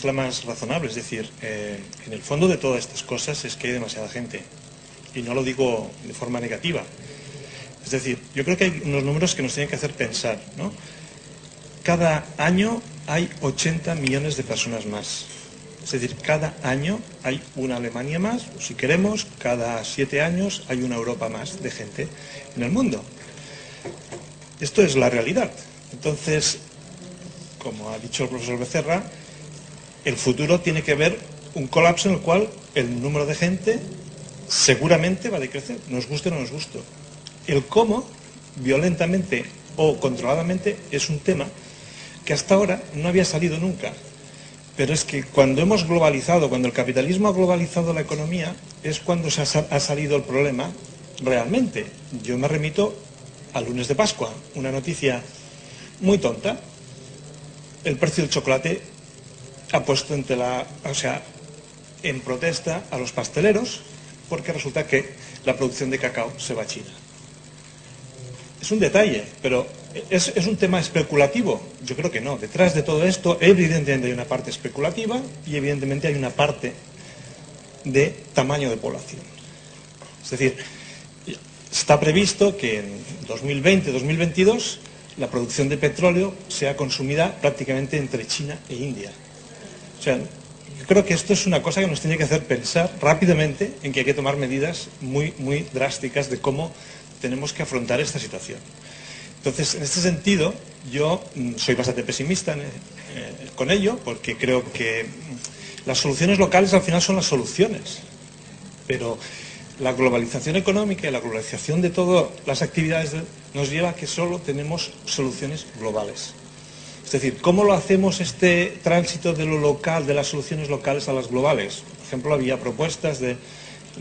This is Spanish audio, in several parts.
es la más razonable. Es decir, en el fondo de todas estas cosas es que hay demasiada gente. Y no lo digo de forma negativa. Es decir, yo creo que hay unos números que nos tienen que hacer pensar, ¿no? Cada año hay 80 millones de personas más. Es decir, cada año hay una Alemania más, o si queremos, cada 7 años hay una Europa más de gente en el mundo. Esto es la realidad. Entonces, como ha dicho el profesor Becerra, el futuro tiene que ver un colapso en el cual el número de gente seguramente va a decrecer, nos guste o no nos guste. El cómo, violentamente o controladamente, es un tema que hasta ahora no había salido nunca. Pero es que cuando hemos globalizado, cuando el capitalismo ha globalizado la economía, es cuando ha salido el problema realmente. Yo me remito al lunes de Pascua, una noticia muy tonta. El precio del chocolate ha puesto en protesta a los pasteleros porque resulta que la producción de cacao se va a China. Es un detalle, pero ¿es un tema especulativo? Yo creo que no. Detrás de todo esto, evidentemente hay una parte especulativa y evidentemente hay una parte de tamaño de población. Es decir, está previsto que en 2020-2022 la producción de petróleo sea consumida prácticamente entre China e India. O sea, yo creo que esto es una cosa que nos tiene que hacer pensar rápidamente en que hay que tomar medidas muy, muy drásticas de cómo tenemos que afrontar esta situación. Entonces, en este sentido, yo soy bastante pesimista con ello, porque creo que las soluciones locales al final son las soluciones. Pero la globalización económica y la globalización de todas las actividades nos lleva a que solo tenemos soluciones globales. Es decir, ¿cómo lo hacemos este tránsito de lo local, de las soluciones locales a las globales? Por ejemplo, había propuestas de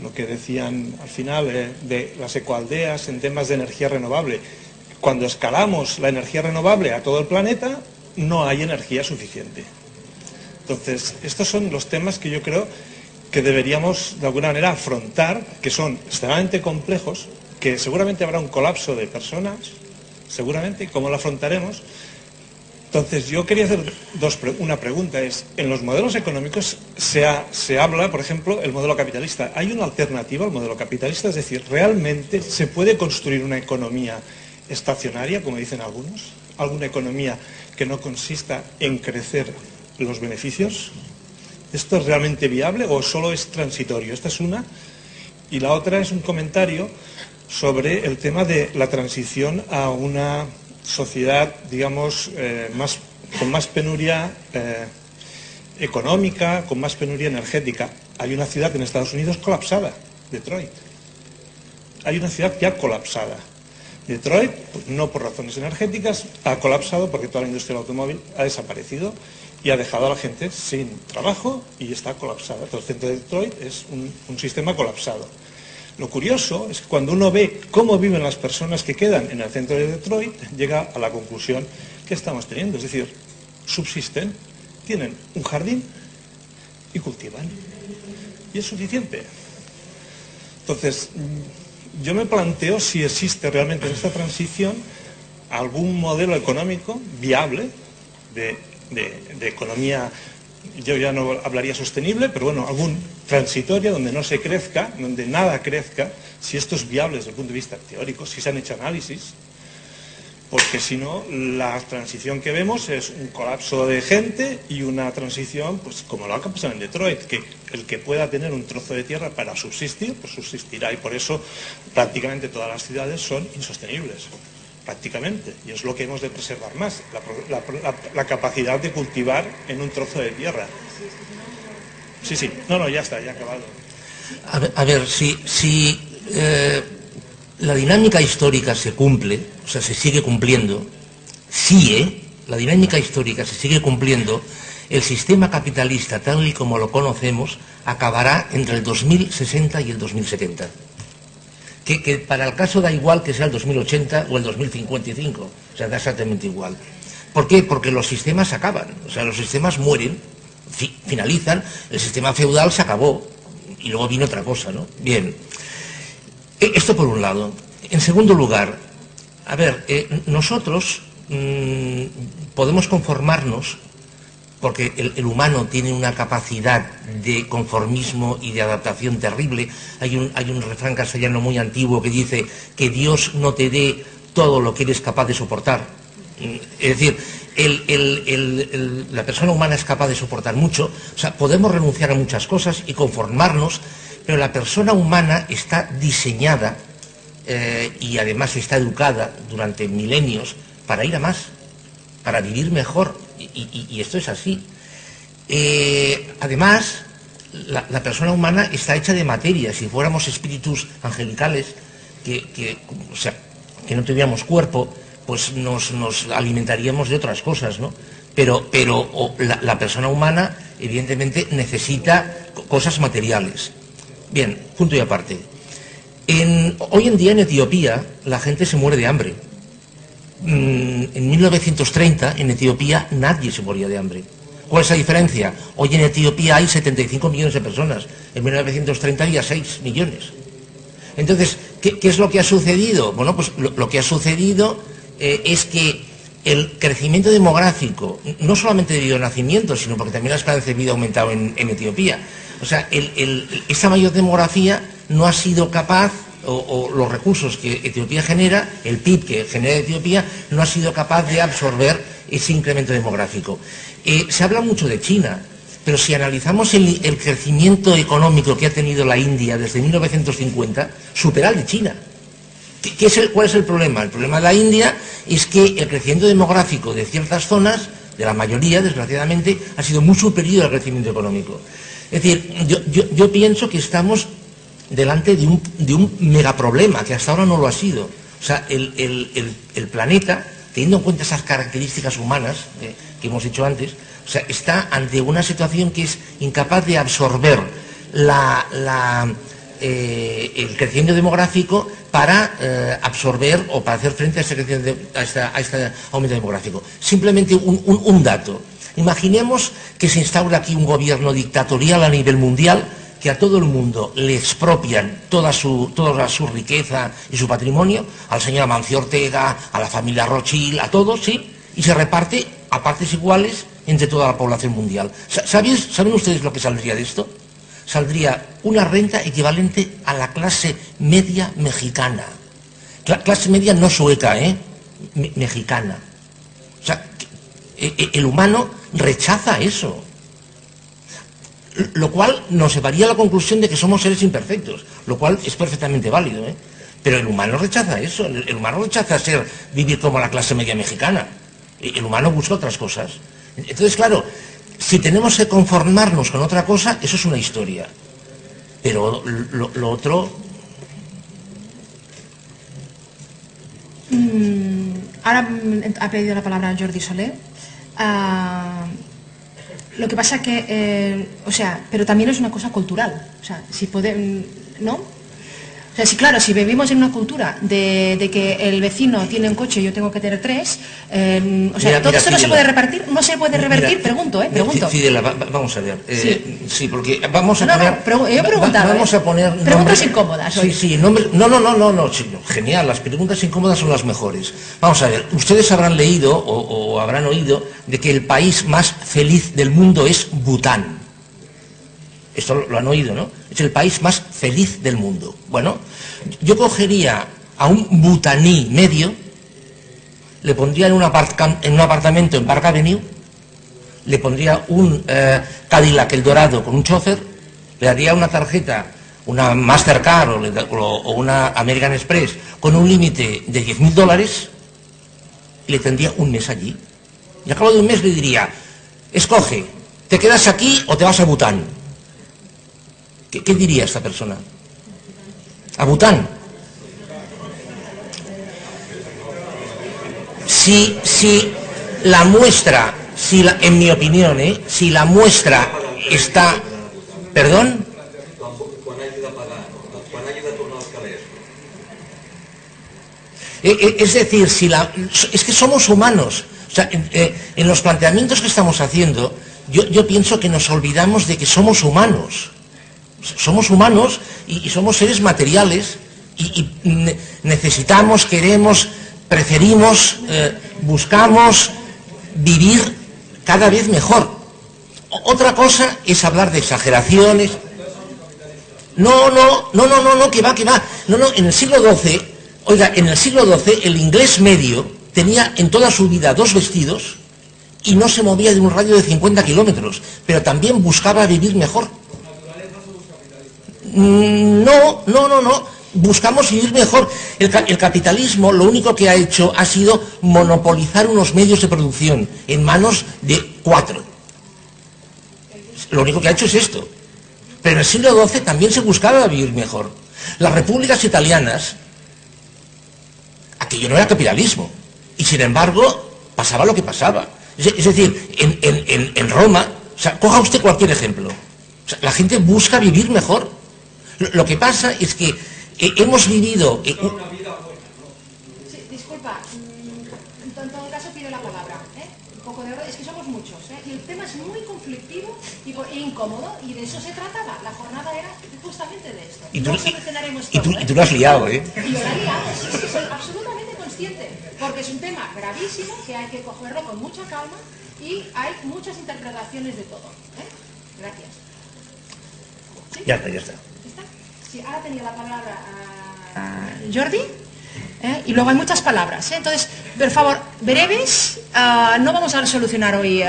lo que decían al final de las ecoaldeas en temas de energía renovable. Cuando escalamos la energía renovable a todo el planeta, no hay energía suficiente. Entonces, estos son los temas que yo creo que deberíamos de alguna manera afrontar, que son extremadamente complejos, que seguramente habrá un colapso de personas, seguramente, ¿cómo lo afrontaremos? Entonces, yo quería hacer una pregunta, en los modelos económicos se habla, por ejemplo, el modelo capitalista. ¿Hay una alternativa al modelo capitalista? Es decir, ¿realmente se puede construir una economía estacionaria, como dicen algunos? ¿Alguna economía que no consista en crecer los beneficios? ¿Esto es realmente viable o solo es transitorio? Esta es una. Y la otra es un comentario sobre el tema de la transición a una sociedad, digamos, con más penuria económica, con más penuria energética. Hay una ciudad en Estados Unidos colapsada, Detroit. Hay una ciudad ya colapsada. Detroit, no por razones energéticas, ha colapsado porque toda la industria del automóvil ha desaparecido y ha dejado a la gente sin trabajo y está colapsada. Todo el centro de Detroit es un sistema colapsado. Lo curioso es que cuando uno ve cómo viven las personas que quedan en el centro de Detroit, llega a la conclusión que estamos teniendo. Es decir, subsisten, tienen un jardín y cultivan. Y es suficiente. Entonces, yo me planteo si existe realmente en esta transición algún modelo económico viable de economía. Yo ya no hablaría sostenible, pero bueno, algún transitorio donde no se crezca, donde nada crezca, si esto es viable desde el punto de vista teórico, si se han hecho análisis, porque si no, la transición que vemos es un colapso de gente y una transición, pues como lo ha pasado en Detroit, que el que pueda tener un trozo de tierra para subsistir, pues subsistirá, y por eso prácticamente todas las ciudades son insostenibles. Prácticamente, y es lo que hemos de preservar más, la capacidad de cultivar en un trozo de tierra. Sí, no, ya está, ya ha acabado. A ver, si la dinámica histórica se cumple, o sea, se sigue cumpliendo, la dinámica histórica se sigue cumpliendo, el sistema capitalista tal y como lo conocemos acabará entre el 2060 y el 2070. Que para el caso da igual que sea el 2080 o el 2055, o sea, da exactamente igual. ¿Por qué? Porque los sistemas acaban, o sea, los sistemas mueren, finalizan, el sistema feudal se acabó y luego vino otra cosa, ¿no? Bien, esto por un lado. En segundo lugar, a ver, nosotros podemos conformarnos porque el humano tiene una capacidad de conformismo y de adaptación terrible. Hay un refrán castellano muy antiguo que dice que Dios no te dé todo lo que eres capaz de soportar. Es decir, la persona humana es capaz de soportar mucho. O sea, podemos renunciar a muchas cosas y conformarnos, pero la persona humana está diseñada y además está educada durante milenios para ir a más, para vivir mejor, y esto es así. Además, la persona humana está hecha de materia. Si fuéramos espíritus angelicales que no tuviéramos cuerpo, pues nos alimentaríamos de otras cosas, ¿no? Pero la persona humana evidentemente necesita cosas materiales. Bien, punto y aparte. Hoy en día en Etiopía la gente se muere de hambre. En 1930 en Etiopía nadie se moría de hambre. ¿Cuál es la diferencia? Hoy en Etiopía hay 75 millones de personas. En 1930 había 6 millones. Entonces, ¿qué es lo que ha sucedido? Bueno, pues lo que ha sucedido es que el crecimiento demográfico, no solamente debido al nacimiento, sino porque también la esperanza de vida ha aumentado en Etiopía. O sea, esa mayor demografía no ha sido capaz, o los recursos que Etiopía genera, el PIB que genera Etiopía, no ha sido capaz de absorber ese incremento demográfico. Se habla mucho de China, pero si analizamos el crecimiento económico que ha tenido la India desde 1950, supera al de China. ¿Cuál es el problema? El problema de la India es que el crecimiento demográfico de ciertas zonas, de la mayoría, desgraciadamente, ha sido muy superior al crecimiento económico. Es decir, yo pienso que estamos delante de un megaproblema, que hasta ahora no lo ha sido. O sea, el planeta, teniendo en cuenta esas características humanas que hemos dicho antes, o sea, está ante una situación que es incapaz de absorber el crecimiento demográfico para absorber o para hacer frente a este aumento demográfico. Simplemente un dato. Imaginemos que se instaura aquí un gobierno dictatorial a nivel mundial, que a todo el mundo le expropian toda su riqueza y su patrimonio, al señor Amancio Ortega, a la familia Rothschild, a todos, ¿sí? Y se reparte a partes iguales entre toda la población mundial. ¿Saben ustedes lo que saldría de esto? Saldría una renta equivalente a la clase media mexicana. Clase media no sueca, mexicana. O sea, el humano rechaza eso. Lo cual nos llevaría a la conclusión de que somos seres imperfectos, lo cual es perfectamente válido, Pero el humano rechaza eso, el humano rechaza vivir como la clase media mexicana. El humano busca otras cosas. Entonces, claro, si tenemos que conformarnos con otra cosa, eso es una historia. Pero lo otro... Ahora ha pedido la palabra Jordi Soler. Lo que pasa que, pero también es una cosa cultural. O sea, si podemos, ¿no? O sea, claro, si vivimos en una cultura de que el vecino tiene un coche y yo tengo que tener 3, todo esto no se puede repartir, no se puede revertir, pregunto. Fidela, vamos a ver. Sí, porque vamos a poner... Yo he preguntado. Vamos a poner... Preguntas incómodas. Sí, no, genial, las preguntas incómodas son las mejores. Vamos a ver, ustedes habrán leído o habrán oído de que el país más feliz del mundo es Bután. Esto lo han oído, ¿no? Es el país más feliz del mundo. Bueno, yo cogería a un butaní medio, le pondría en un apartamento en Park Avenue, le pondría un Cadillac El Dorado con un chofer, le daría una tarjeta, una Mastercard o una American Express con un límite de $10.000 y le tendría un mes allí. Y al cabo de un mes le diría, escoge, ¿te quedas aquí o te vas a Bután? ¿Qué diría esta persona? ¿A Bután? Si la muestra, en mi opinión, si la muestra está... ¿Perdón? Es decir, es que somos humanos. O sea, en los planteamientos que estamos haciendo, yo pienso que nos olvidamos de que somos humanos. Somos humanos y somos seres materiales y necesitamos, queremos, preferimos, buscamos vivir cada vez mejor. Otra cosa es hablar de exageraciones. No, que va. No, en el siglo XII, oiga, en el siglo XII el inglés medio tenía en toda su vida 2 vestidos y no se movía de un radio de 50 kilómetros, pero también buscaba vivir mejor. No. Buscamos vivir mejor. El capitalismo lo único que ha hecho ha sido monopolizar unos medios de producción en manos de 4. Lo único que ha hecho es esto. Pero en el siglo XII también se buscaba vivir mejor. Las repúblicas italianas, aquello no era capitalismo. Y sin embargo, pasaba lo que pasaba. Es decir, en Roma, o sea, coja usted cualquier ejemplo. O sea, la gente busca vivir mejor. Lo que pasa es que hemos vivido... Sí, disculpa, en todo caso pido la palabra, un poco de orden, es que somos muchos, y el tema es muy conflictivo e incómodo, y de eso se trataba, la jornada era justamente de esto. No solucionaremos todo, y tú lo has liado, Y yo lo he liado, sí, soy absolutamente consciente, porque es un tema gravísimo que hay que cogerlo con mucha calma y hay muchas interpretaciones de todo. Gracias. ¿Sí? Ya está. Sí, ahora tenía la palabra Jordi, y luego hay muchas palabras. Entonces, por favor, breves, no vamos a solucionar hoy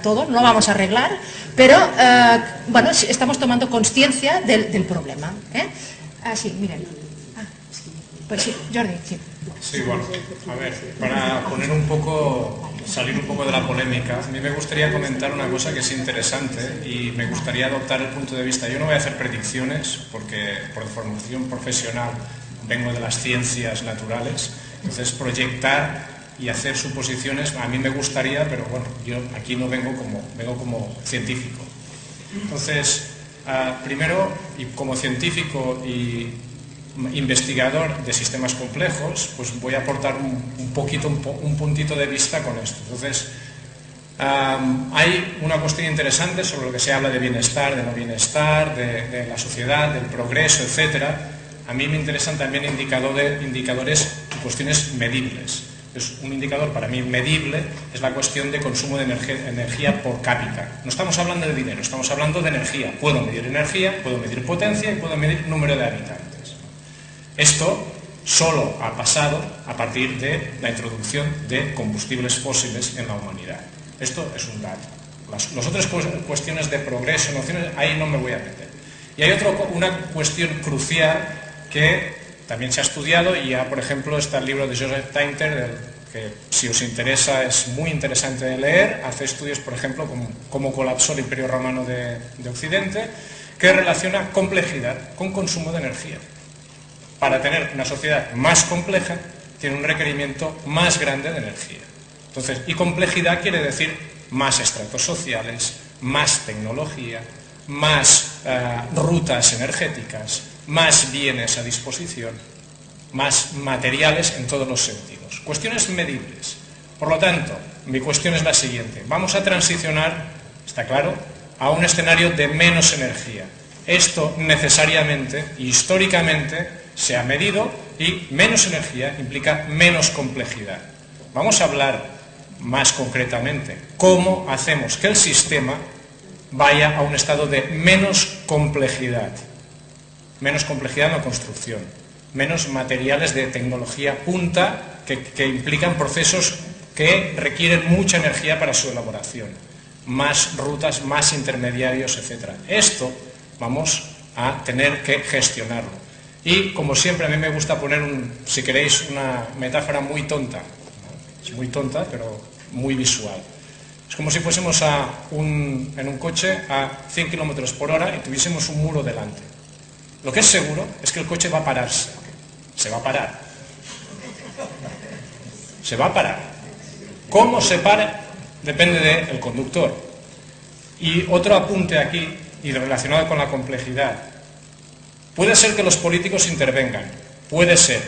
todo, no lo vamos a arreglar, pero bueno, estamos tomando conciencia del problema. Sí, miren. Pues sí, Jordi, sí. Sí, bueno, a ver, para salir un poco de la polémica, a mí me gustaría comentar una cosa que es interesante y me gustaría adoptar el punto de vista. Yo no voy a hacer predicciones porque por formación profesional vengo de las ciencias naturales, entonces proyectar y hacer suposiciones a mí me gustaría, pero bueno, yo aquí no vengo como científico. Entonces, primero, y como científico y investigador de sistemas complejos, pues voy a aportar un puntito de vista con esto. Entonces, hay una cuestión interesante sobre lo que se habla de bienestar, de no bienestar, de la sociedad, del progreso, etcétera. A mí me interesan también indicadores y cuestiones medibles. Es un indicador para mí medible, es la cuestión de consumo de energía por cápita. No estamos hablando de dinero, estamos hablando de energía. Puedo medir energía, puedo medir potencia y puedo medir número de habitantes. Esto solo ha pasado a partir de la introducción de combustibles fósiles en la humanidad. Esto es un dato. Las otras cuestiones de progreso, nociones, ahí no me voy a meter. Y hay una cuestión crucial que también se ha estudiado y ya, por ejemplo, está el libro de Joseph Tainter, que si os interesa es muy interesante de leer. Hace estudios, por ejemplo, cómo colapsó el Imperio Romano de Occidente, que relaciona complejidad con consumo de energía. Para tener una sociedad más compleja, tiene un requerimiento más grande de energía. Entonces, y complejidad quiere decir más estratos sociales, más tecnología, más rutas energéticas, más bienes a disposición, más materiales en todos los sentidos. Cuestiones medibles. Por lo tanto, mi cuestión es la siguiente. Vamos a transicionar, está claro, a un escenario de menos energía. Esto necesariamente, históricamente, se ha medido y menos energía implica menos complejidad. Vamos a hablar más concretamente cómo hacemos que el sistema vaya a un estado de menos complejidad. Menos complejidad en la construcción, menos materiales de tecnología punta que implican procesos que requieren mucha energía para su elaboración, más rutas, más intermediarios, etc. Esto vamos a tener que gestionarlo. Y, como siempre, a mí me gusta poner, si queréis, una metáfora muy tonta. Es muy tonta, pero muy visual. Es como si fuésemos en un coche a 100 km por hora y tuviésemos un muro delante. Lo que es seguro es que el coche va a pararse. Se va a parar. Se va a parar. ¿Cómo se para? Depende del conductor. Y otro apunte aquí, y relacionado con la complejidad. Puede ser que los políticos intervengan, puede ser,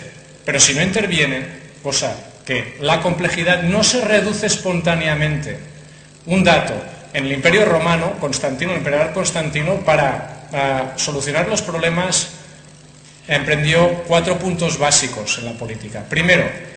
pero si no intervienen, cosa que la complejidad no se reduce espontáneamente. Un dato, en el Imperio Romano, el emperador Constantino, para solucionar los problemas, emprendió 4 puntos básicos en la política. Primero,